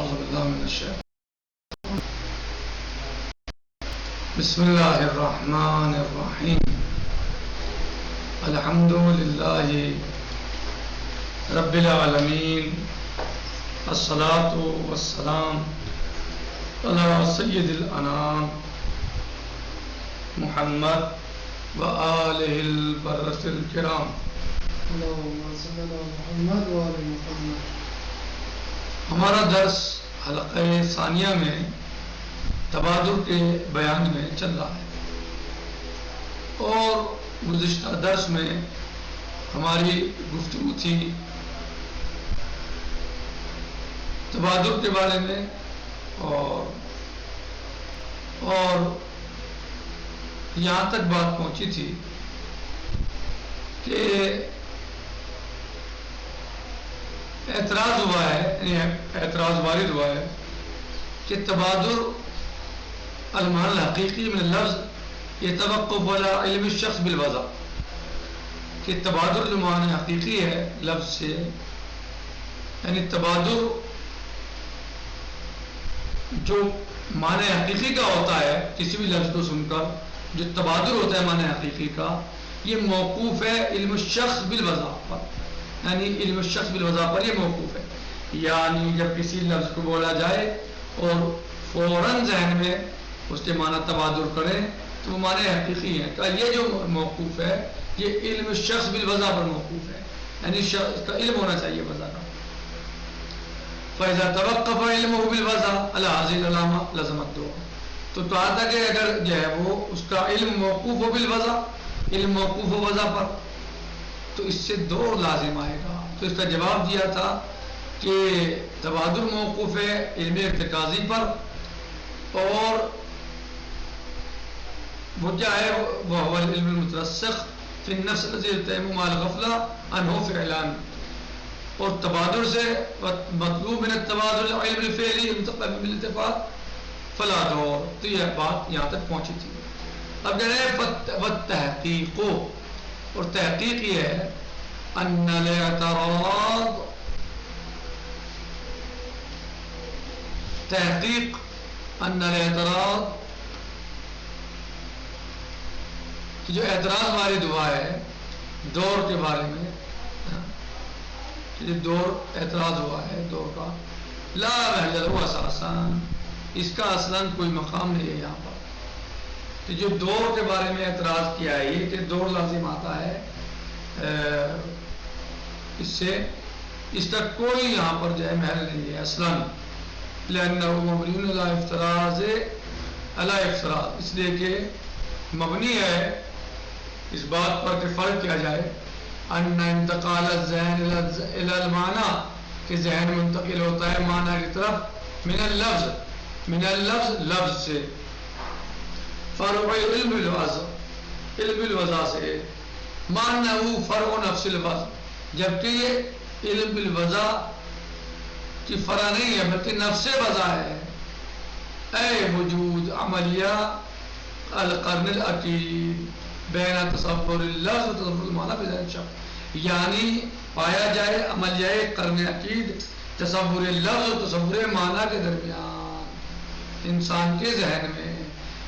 أعوذ بالله من الشيطان. بسم الله الرحمن الرحيم. الحمد لله رب العالمين. الصلاة والسلام على سيد الأنام محمد وآله البررة الكرام. اللهم صل على محمد وآل محمد. ہمارا درس حلقہ ثانیہ میں تبادل کے بیان میں چل رہا ہے، اور گزشتہ درس میں ہماری گفتگو تھی تبادل کے بارے میں، اور یہاں تک بات پہنچی تھی کہ اعتراض ہوا ہے، اعتراض وارد ہوا ہے کہ تبادل المعنى الحقیقی من اللفظ يتوقف على علم الشخص بالوضع، کہ تبادل جو معنی حقیقی ہے لفظ سے، یعنی تبادل جو معنی حقیقی کا ہوتا ہے کسی بھی لفظ کو سن کر جو تبادل ہوتا ہے معنی حقیقی کا، یہ موقوف ہے علم الشخص بالوضع پر، یعنی علم الشخص بالوضع پر یہ موقوف ہے. یعنی جب کسی لفظ کو بولا جائے اور فوراً ذہن میں اس کے معنی تبادل کریں تو وہ معنی حقیقی ہیں. کہ یہ جو موقوف ہے یہ علم الشخص بالوضع پر موقوف ہے، یعنی شخص کا علم ہونا چاہیے وضع کا. فَإِذَا تَوَقَّفَ عِلْمُهُ بِالْوَضْعِ عَلَى هَذِهِ الْعَلَامَةِ لَزَمَ الدُّعَاء. تو کہا تھا کہ اگر جو ہے وہ اس کا علم موقوف ہو بالوضع، علم موقوف ہو وضع پر، تو اس سے دور لازم آئے گا. تو اس کا جواب دیا تھا کہ تبادل موقوف ہے علم ارتکازی پر، اور وہ کیا ہے، وہ العلم المترسخ فی النفس الذی یتم مع الغفلہ عنہ فعلان. اور تبادل سے مطلوب من التبادل علم الفعلی منتقل بالاتفاق فلا دور. تو یہ بات یہاں تک پہنچی تھی. اب کہہ رہے ہیں والتحقیق، اور تحقیق یہ ہے ان الاعتراض، تحقیق ان الاعتراض جو اعتراض وارد ہوا ہے دور کے بارے میں، یہ دور اعتراض ہوا ہے دور کا، لا محل له اساسا، اس کا اصلاً کوئی مقام نہیں ہے یہاں پر. کہ جو دور کے بارے میں اعتراض کیا ہے یہ کہ دور لازم آتا ہے، اس سے اس کا کوئی یہاں پر جو ہے محل نہیں ہے اصلاً. لأنه مبنی علی افتراض علی افتراض، اس لیے کہ مبنی ہے اس بات پر کہ فرق کیا جائے ان انتقال الذہن الی المعنی، کہ ذہن منتقل ہوتا ہے معنی کی طرف من اللفظ لفظ سے، فرع علم بالوضع، علم بالوضع سے، معنی فرع نفس الوضع، جبکہ یہ علم بالوضع کی فرع نہیں ہے بلکہ نفس وضع ہے. اے وجود عملیہ القرن الاکید بین تصور اللفظ و تصور المعنی بذہن شخص، یعنی پایا جائے عملیہ قرن عقید تصور لفظ و تصور معنی کے درمیان انسان کے ذہن میں.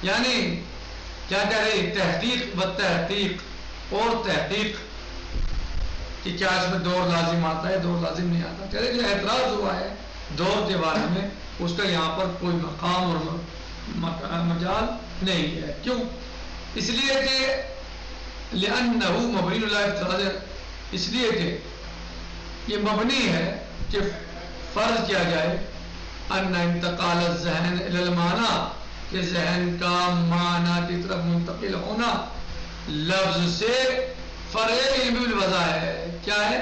یعنی کیا کہہ رہے تحقیق و تحقیق، اور تحقیق کہ کیا اس میں دور لازم آتا ہے، دور لازم نہیں آتا. کہہ رہے جو اعتراض ہوا ہے دور کے بارے میں اس کا یہاں پر کوئی مقام اور مجال نہیں ہے. کیوں؟ اس لیے کہ لأنه مبنی علی افتراض، اس لیے کہ یہ مبنی ہے کہ فرض کیا جائے ان انتقال الذہن الی المعنی، کہ ذہن کا معنی کی طرف منتقل ہونا لفظ سے فرع علم بالوضع ہے. کیا ہے؟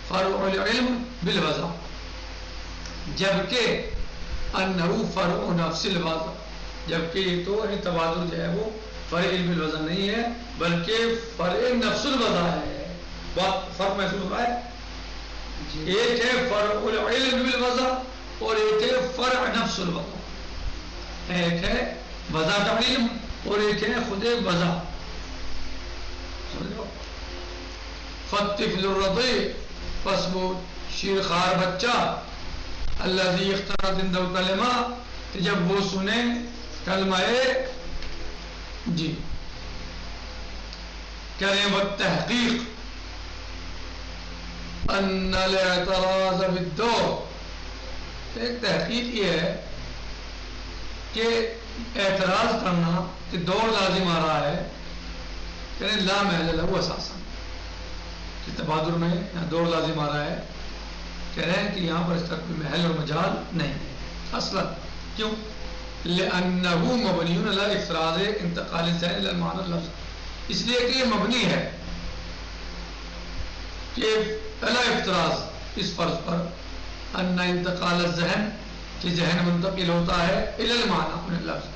فرع العلم بالوضع، جبکہ انہ فرع نفس الوضع، جبکہ یہ تو تبادل جو ہے وہ فرع علم بالوضع نہیں ہے بلکہ فرع نفس الوضع ہے. فرق محسوس ہو رہا ہے؟ ایک ہے فرع العلم بالوضع اور ایک ہے فرع نفس الوضع. ایک ہے وضع کا علم اور ایک ہے خود وضع. فالطفل الرضيع، پس وہ شیرخوار بچہ الذی اخترت عنده کلمہ، کہ جب وہ سنے کلمہ جی کریں والتحقیق ان الاعتراض بالدور، ایک تحقیق یہ ہے کہ اعتراض کرنا کہ دور لازم آ رہا ہے، کہنے لا محل له اساسا، کہ تبادر میں یہاں دور لازم آ رہا ہے، کہہ رہے ہیں کہ یہاں پر اس کا کوئی محل اور مجال نہیں ہے اصلا. کیوں؟ لأنه مبنی علی افراد انتقال الذہن الی المعنی اللفظ، اس لیے کہ یہ مبنی ہے کہ الی افتراض اس فرض پر ان انتقال الذہن، کہ ذہن منتقل ہوتا ہے الی المعنی اپنے لفظ،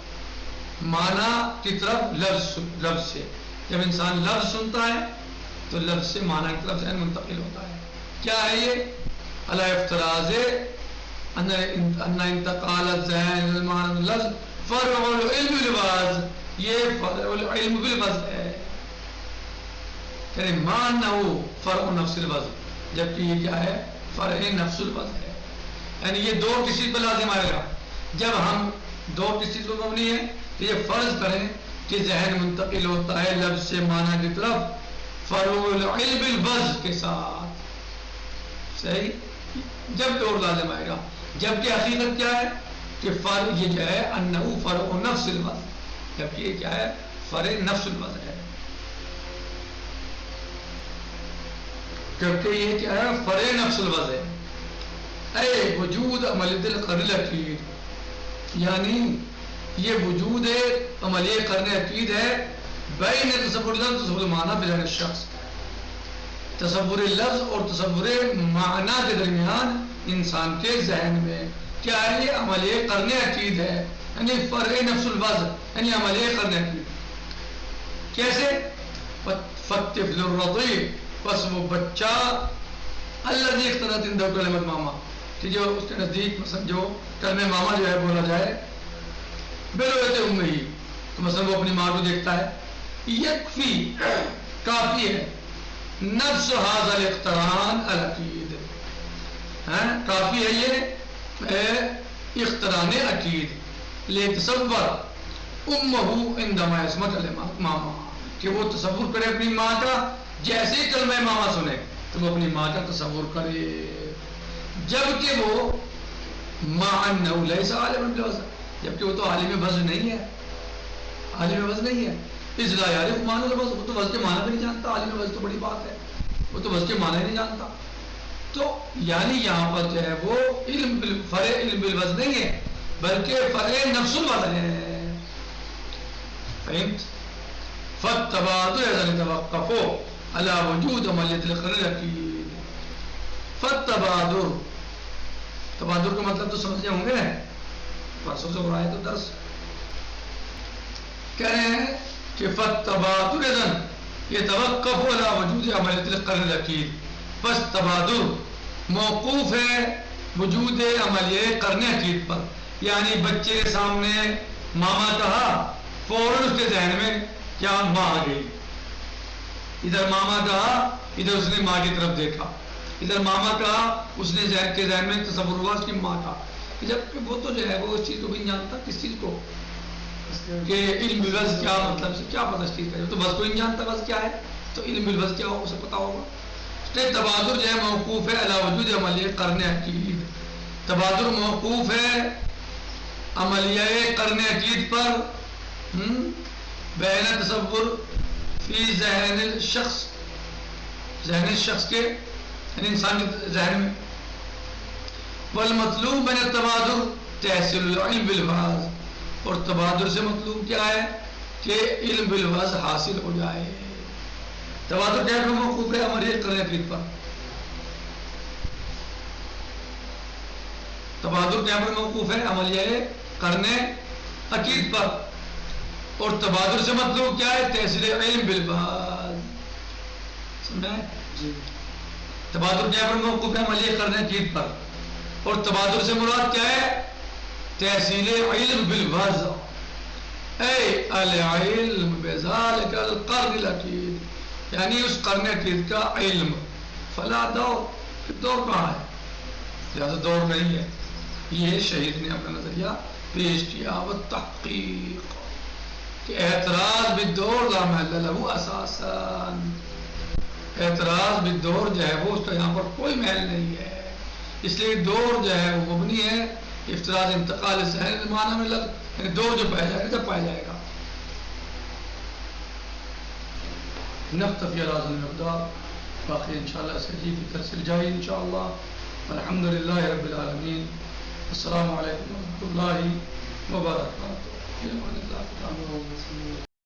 معنی کی طرف لفظ سے. جب انسان لفظ سنتا ہے تو لفظ سے معنی کی طرف ذہن منتقل ہوتا ہے. کیا ہے یہ؟ الی افتراض ان انتقال الذہن الی المعنی اللفظ فرع العلم بالوضع، یہ فرع العلم بالوضع ہے، یعنی معنی فرع نفس الوضع، جبکہ یہ کیا ہے؟ فرع نفس الوضع ہے. یعنی یہ دو کسی پہ لازم آئے گا. جب ہم دو کسی پہ مبنی ہے تو یہ فرض کریں کہ ذہن منتقل ہوتا ہے لفظ سے معنی کی طرف فرع العلم بالوضع کے ساتھ، صحیح؟ جب دور لازم آئے گا. جبکہ حقیقت کیا ہے کہ فرع یہ جو ہے انہو فرع نفس الوضع، جبکہ یہ کیا ہے؟ فرع نفس الوضع ہے. کیونکہ یہ کیا ہے؟ فرع نفس الوضع ہے. اے وجود عمل دل قرن عقید، یعنی یہ وجود عملی قرن عقید ہے بین تصور لفظ تصور معنی بذہن الشخص، تصور لفظ اور تصور معنی کے درمیان انسان کے ذہن میں. کیا ہے؟ یہ عملی قرن عقید ہے، یعنی فرع نفس الوضع، یعنی عملی قرن عقید. کیسے؟ فالطفل الرضیع، بس وہ بچہ الذی اخترت عنده کلمۃ ماما، کہ جو اس کے نزدیک مثلا جو کلمہ ماما جو ہے بولا جائے برؤیت امہ، تو مثلا وہ اپنی ماں کو دیکھتا ہے. یکفی، کافی ہے، نفس هذا الاقتران العقید، کافی ہے یہ اقتران عقید لیتصور امہ عندما یسمع کلمۃ ماما، کہ وہ تصور کرے اپنی ماں کا جیسے ہی کلمہ ماما سنے تو وہ اپنی ماں کا تصور کرے، جبکہ وہ مع انہ لیس عالما بالوضع، جبکہ وہ تو عالم وضع نہیں ہے، عالم وضع نہیں ہے. اذ لا یعرف معنی الوضع، وہ تو وضع کے معنی بھی نہیں جانتا. عالم وضع تو بڑی بات ہے، وہ تو وضع کے معنی نہیں جانتا. تو یعنی یہاں پر جو ہے وہ فرع علم بالوضع نہیں ہے بلکہ فرع نفس الوضع ہے. فهمت؟ فالتبادر اذا توقفوا على وجود عملیت القرن العقید. فالتبادر، تبادر کا مطلب تو سمجھے ہوں گے، پرسوں سے ہو رہا ہے تو درس. کہہ رہے ہیں کہ فالتبادر اذا يتوقف على وجود عملیت القرن العقید، بس تبادر موقوف ہے وجود عملیہ قرن عقید پر. یعنی بچے کے سامنے ماما کہا، فوراً اس کے ذہن میں کیا ماں آ گئی. ادھر ماما کہا، ادھر اس نے ماں کی طرف دیکھا، ادھر ماما کہا، اس نے ذہن کے ذہن میں تصور ہوا اس کی ماں کا. جب وہ تو جو ہے وہ اس چیز کو بھی نہیں جانتا، کس چیز کو، کہ علم بالوضع کیا مطلب سے کیا پتہ اس چیز کا، تو بس کوئی نہیں جانتا بس کیا ہے، تو علم بالوضع کیا ہو اسے پتا ہوگا. تبادر جو ہے موقوف ہے علی وجود عملیہ قرن عقید، تبادر موقوف ہے عملیہ قرن عقید پر بین تصور فی ذہن الشخص، ذہن الشخص کے یعنی انسان کے ذہن میں. والمطلوب من التبادر تحصیل العلم بالوضع، اور تبادر سے مطلوب کیا ہے کہ علم بالوضع حاصل ہو جائے. تبادر کیا ہے؟ موقوف ہے عملیہ قرن عقید پر. تبادر کیا پر موقوف ہے؟ عملیہ قرن عقید پر. اور تبادر سے مطلوب کیا ہے؟ تحصیل علم بالوضع. سمجھا ہے؟ جی. تبادر کیا پر موقوف ہے؟ عملیہ قرن عقید پر. اور تبادر سے مراد کیا ہے؟ تحصیل علم بالوضع، اے العلم بذلک القرن العقید، یعنی اس قرن عقید کا علم. فلا دور، دور کہاں ہے؟ لہذا دور نہیں ہے. یہ شہید نے اپنا نظریہ پیش کیا. والتحقیق کہ اعتراض بالدور لا محل له اساسا، اعتراض بالدور جو ہے وہ اس کا یہاں پر کوئی محل نہیں ہے. اس لیے دور جو ہے وہ مبنی ہے افتراض انتقال ذہن معنی میں یعنی دور جو پایا جائے گا جب پایا جائے گا. نکتفی علی هذا المقدار، باقی انشاءاللہ اس کی تفصیل جائے انشاءاللہ. الحمدللہ رب العالمین. السلام علیکم ورحمۃ اللہ وبرکاتہ.